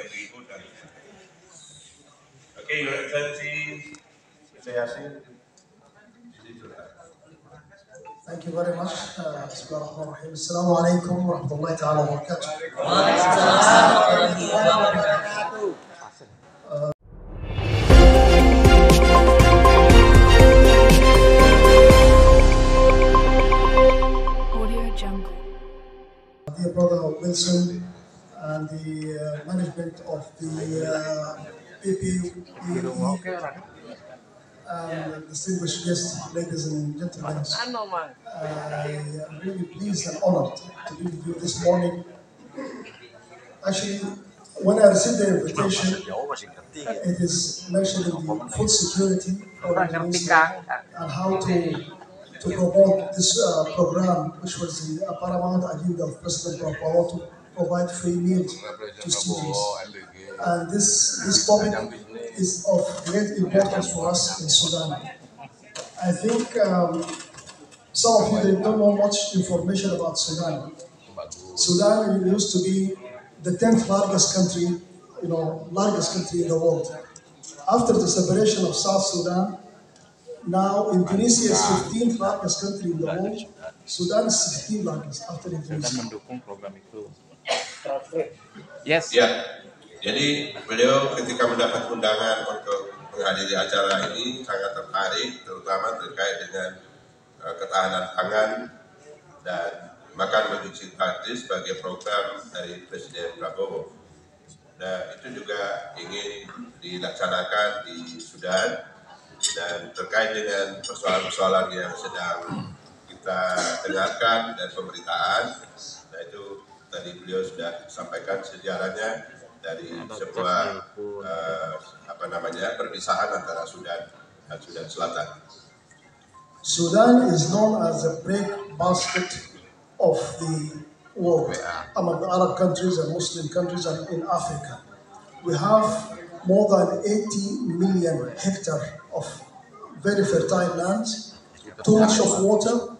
lebih mudah. Oke, Your Excellency, saya Yasin. Thank you very much. Bismillahirrahmanirrahim. Assalamualaikum warahmatullahi ta'ala wabarakatuh. Dear brother Wilson and the management of the PPE and distinguished guests, ladies and gentlemen, I am really pleased and honored to be with you this morning. Actually, when I received the invitation, it is mentioning the food security for Indonesia and how to promote this program, which was the paramount agenda of President Prabowo to provide free meals to students. And this topic is of great importance for us in Sudan. I think some of you don't know much information about Sudan. Sudan used to be the 10th largest country, largest country in the world. After the separation of South Sudan, now Indonesia is 15th largest country in the world. Sudan is 16th largest after Indonesia. Yes. Ya. Jadi beliau ketika mendapat undangan untuk menghadiri acara ini sangat tertarik, terutama terkait dengan ketahanan pangan dan makan produksi gratis sebagai program dari Presiden Prabowo. Nah, itu juga ingin dilaksanakan di Sudan dan terkait dengan persoalan-persoalan yang sedang kita dengarkan dan pemberitaan. Nah, itu tadi beliau sudah sampaikan sejarahnya dari sebuah perpisahan antara Sudan dan Sudan Selatan. Sudan is known as the breadbasket of the world among the Arab countries and Muslim countries and in Africa. We have more than 80 million hectares of very fertile lands, too much of water,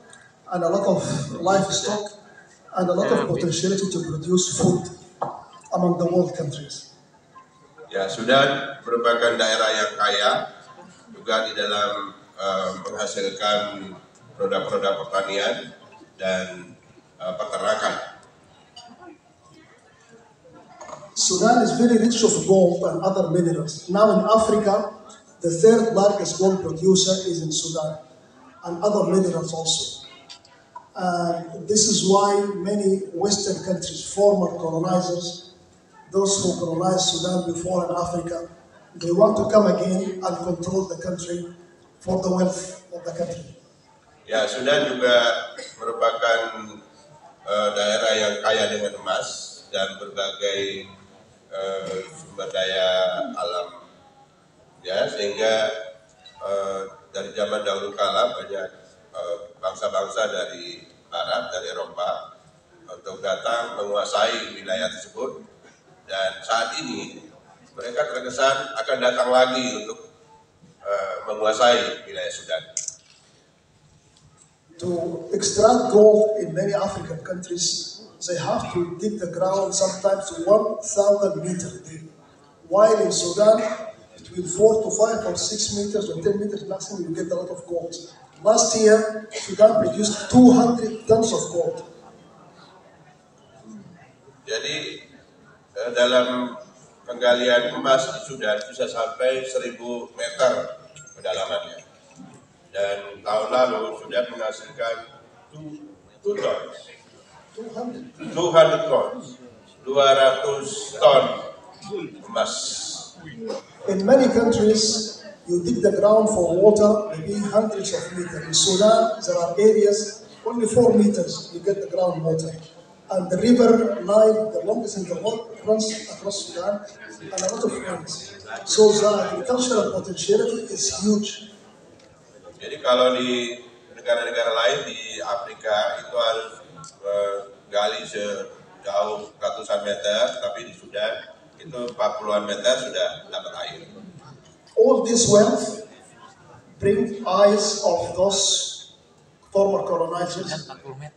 and a lot of livestock, and a lot of potentiality to produce food among the world countries. Ya, Sudan merupakan daerah yang kaya juga di dalam menghasilkan produk-produk pertanian dan peternakan. Sudan is very rich of gold and other minerals. Now in Africa, the third largest gold producer is in Sudan, and other minerals also. This is why many Western countries, former colonizers, those who colonized Sudan before in Africa, they want to come again and control the country for the wealth of the country. Ya, Sudan juga merupakan daerah yang kaya dengan emas dan berbagai sumber daya alam, ya, sehingga dari zaman dahulu kala banyak bangsa-bangsa dari Barat, dari Eropa, untuk datang menguasai wilayah tersebut. Dan saat ini mereka terkesan akan datang lagi untuk menguasai wilayah Sudan. To extract gold in many African countries, they have to dig the ground sometimes 1,000 meters deep. While in Sudan, between 4 to 5 or 6 meters or 10 meters maximum, you get a lot of gold. Last year, Sudan produced 200 tons of gold. Jadi dalam penggalian emas di Sudan bisa sampai 1.000 meter kedalamannya. Dan tahun lalu Sudan menghasilkan 200 ton emas. In many countries, you dig the ground for water, maybe hundreds of meters. In Sudan, there are areas, only 4 meters, you get the ground water. And the river Nile, the longest in the world, runs across Sudan, and a lot of rains. So the agricultural potentiality is huge. Jadi kalau di negara-negara lain di Afrika itu harus gali sejauh ratusan meter, tapi di Sudan itu 40-an meter sudah dapat air. All this wealth bring eyes of those former colonizers.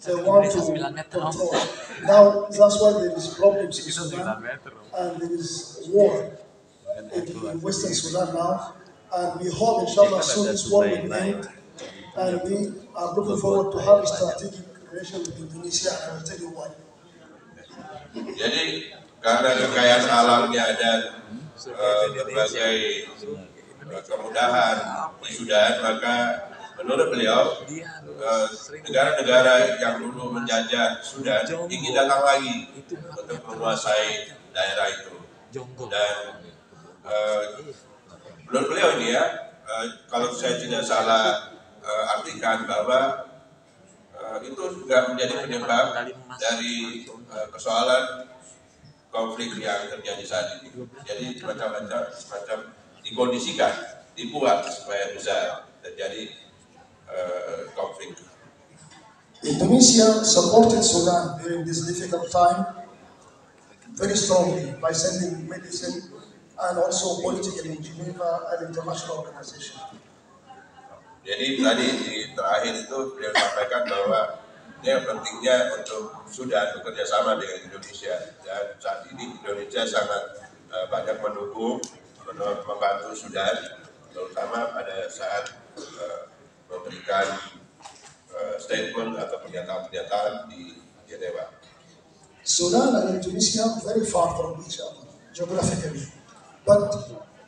They want to control. Now that's why there is problems in Sudan, and there is war in Western Sudan now. And we hope, inshallah, soon this war will end. And we are looking forward to have a strategic relation with Indonesia, and I will tell you why. Jadi karena kekayaan alamnya dan berbagai kemudahan di Sudan, maka menurut beliau negara-negara yang dulu menjajah Sudan ingin datang lagi untuk menguasai daerah itu. Dan menurut beliau ini ya, kalau saya tidak salah artikan bahwa itu juga menjadi penyebab dari persoalan konflik yang terjadi saat ini. Jadi semacam dikondisikan, dibuat supaya bisa terjadi konflik. Indonesia supported Sudan during this difficult time very strongly by sending medicine and also politically in Geneva and international organization. Jadi tadi di terakhir itu beliau sampaikan bahwa ini pentingnya untuk Sudan bekerja sama dengan Indonesia, dan saat ini Indonesia sangat banyak mendukung, membantu Sudan, terutama pada saat memberikan statement atau pernyataan-pernyataan di Geneva. Sudan and Indonesia are very far from each other geographically, but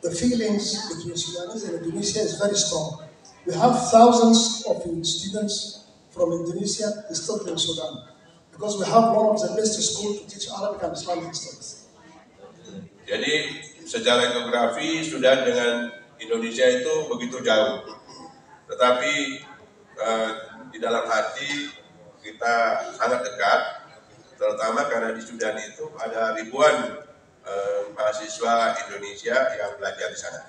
the feelings between Sudanese and Indonesia is very strong. We have thousands of students from Indonesia studying in Sudan because we have one of the best schools to teach Arabic and Islamic studies. Jadi secara geografi Sudan dengan Indonesia itu begitu jauh, tetapi di dalam hati kita sangat dekat, terutama karena di Sudan itu ada ribuan mahasiswa Indonesia yang belajar di sana.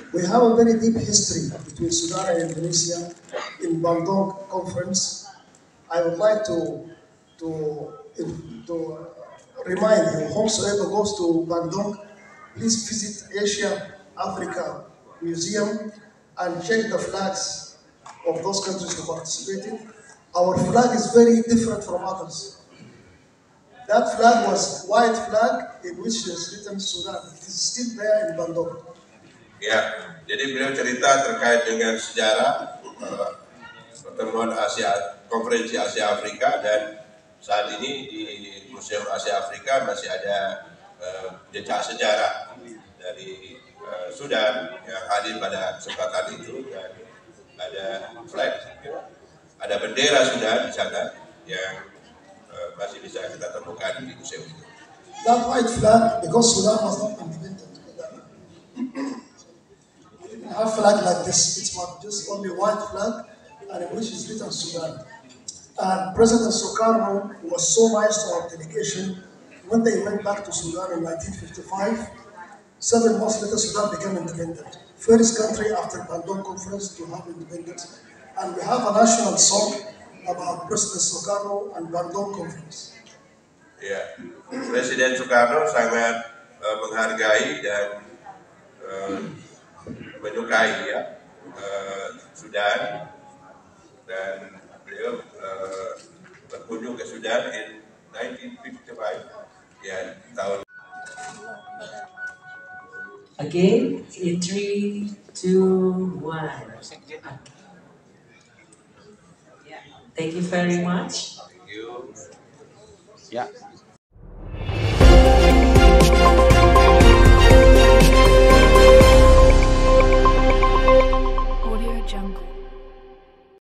We have a very deep history between Sudan and Indonesia in Bandung Conference. I would like to remind you, whosoever goes to Bandung, please visit Asia Africa Museum and check the flags of those countries who participated. Our flag is very different from others. That flag was white flag in which is written Sudan. It is still there in Bandung. Ya, jadi beliau cerita terkait dengan sejarah pertemuan konferensi Asia Afrika, dan saat ini di Museum Asia Afrika masih ada jejak sejarah dari Sudan yang hadir pada kesempatan itu, dan ada flag, ada bendera Sudan di sana yang masih bisa kita temukan di museum itu. That white flag, because Sudan was not independent. Have flag like this, it's not just only white flag, and in which is written Sudan. And President Sukarno was so nice to our delegation when they went back to Sudan in 1955. 7 months later, Sudan became independent. First country after Bandung Conference to have independence. And we have a national song about President Sukarno and Bandung Conference. Ya, Presiden Soekarno sangat menghargai dan menyukai ya Sudan, dan beliau berkunjung ke Sudan in 1955 ya, tahun. Again in 3, 2, 1. Thank you very much. Thank you. Yeah.